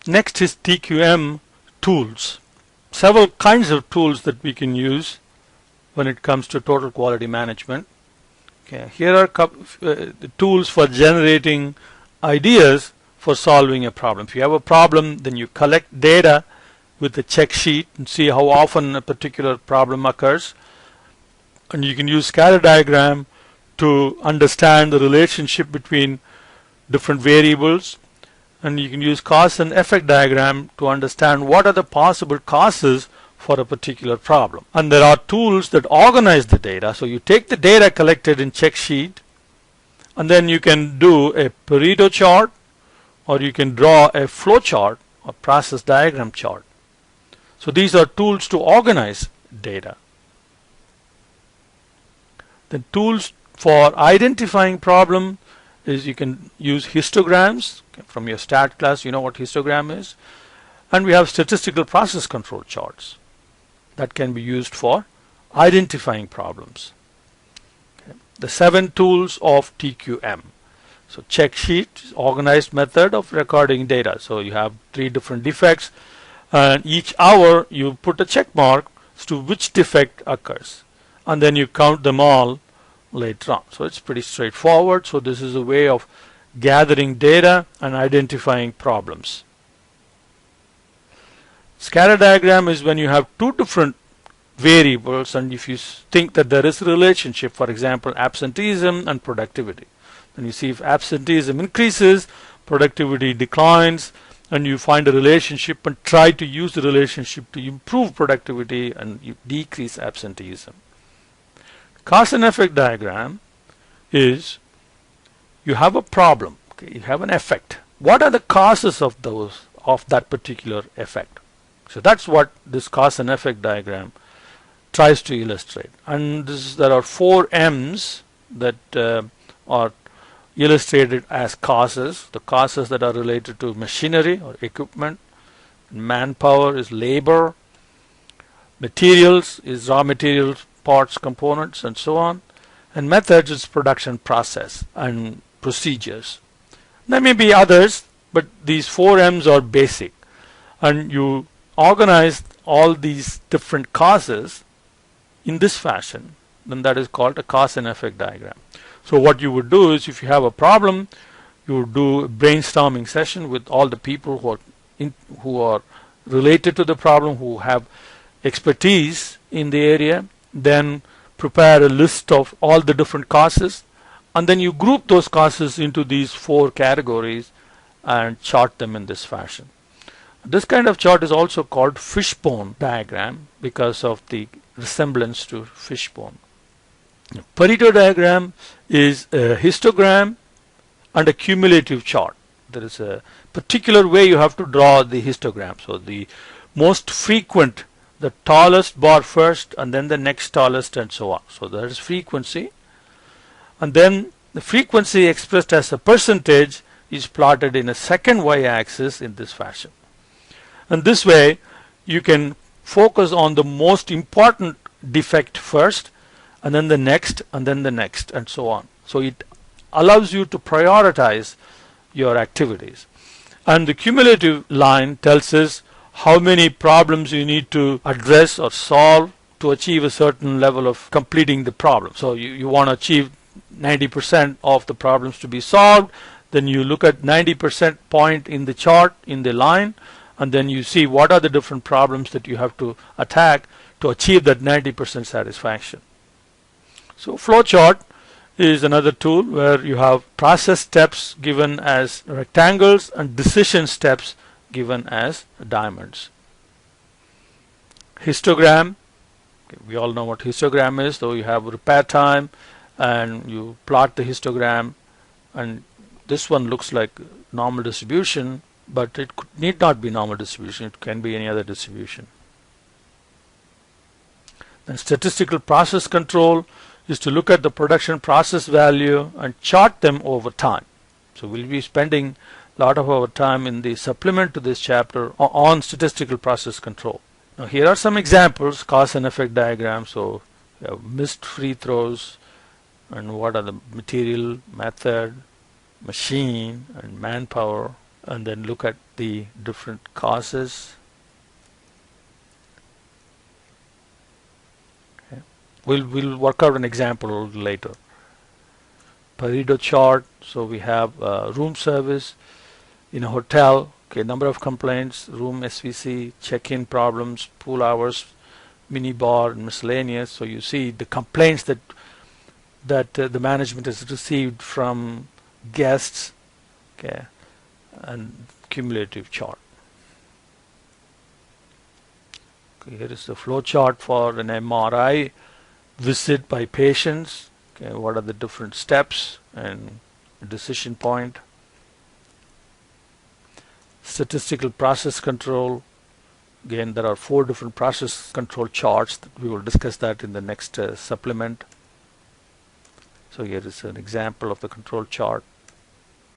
Next is TQM Tools. Several kinds of tools that we can use when it comes to total quality management. Okay, here are the tools for generating ideas for solving a problem. If you have a problem, then you collect data with a check sheet and see how often a particular problem occurs. And you can use scatter diagram to understand the relationship between different variables. And you can use cause and effect diagram to understand what are the possible causes for a particular problem. And there are tools that organize the data. So you take the data collected in check sheet, and then you can do a Pareto chart, or you can draw a flow chart or process diagram chart. So these are tools to organize data. The tools for identifying problem is you can use histograms. From your stat class, you know what histogram is. And we have statistical process control charts that can be used for identifying problems. Okay. The 7 tools of TQM. So check sheet is organized method of recording data. So you have 3 different defects, and each hour you put a check mark as to which defect occurs, and then you count them all later on. So it's pretty straightforward. So this is a way of gathering data and identifying problems. Scatter diagram is when you have 2 different variables, and if you think that there is a relationship, for example absenteeism and productivity, then you see if absenteeism increases, productivity declines, and you find a relationship and try to use the relationship to improve productivity and you decrease absenteeism. Cause and effect diagram is you have a problem, okay, you have an effect. What are the causes of that particular effect? So that's what this cause and effect diagram tries to illustrate. And there are 4 M's that are illustrated as causes. The causes that are related to machinery or equipment, manpower is labor, materials is raw materials, parts, components, and so on, and methods is production process and procedures. There may be others, but these 4 M's are basic, and you organize all these different causes in this fashion, then that is called a cause and effect diagram. So what you would do is, if you have a problem, you would do a brainstorming session with all the people who are related to the problem, who have expertise in the area, then prepare a list of all the different causes, and then you group those causes into these 4 categories and chart them in this fashion. This kind of chart is also called fishbone diagram because of the resemblance to fishbone. Pareto diagram is a histogram and a cumulative chart. There is a particular way you have to draw the histogram. So the most frequent, the tallest bar first, and then the next tallest, and so on. So there is frequency, and then the frequency expressed as a percentage is plotted in a second y-axis in this fashion. And this way you can focus on the most important defect first, and then the next, and then the next, and so on. So it allows you to prioritize your activities. And the cumulative line tells us how many problems you need to address or solve to achieve a certain level of completing the problem. So you want to achieve 90% of the problems to be solved, then you look at 90% point in the chart, in the line, and then you see what are the different problems that you have to attack to achieve that 90% satisfaction. So flowchart is another tool where you have process steps given as rectangles and decision steps given as diamonds. Histogram, okay, we all know what histogram is. So you have repair time and you plot the histogram, and this one looks like normal distribution, but it need not be normal distribution, it can be any other distribution. Then statistical process control is to look at the production process value and chart them over time. So we'll be spending a lot of our time in the supplement to this chapter on statistical process control. Now here are some examples, cause and effect diagrams. So you have missed free throws, and what are the material, method, machine, and manpower, and then look at the different causes. Okay. We'll work out an example later. Pareto chart. So we have room service in a hotel. Okay, number of complaints, room SVC, check-in problems, pool hours, mini bar, and miscellaneous. So you see the complaints that the management has received from guests. Okay, and cumulative chart. Okay, here is the flow chart for an MRI visit by patients. Okay, what are the different steps and decision point? Statistical process control. Again, there are 4 different process control charts. We will discuss that in the next supplement. So here is an example of the control chart.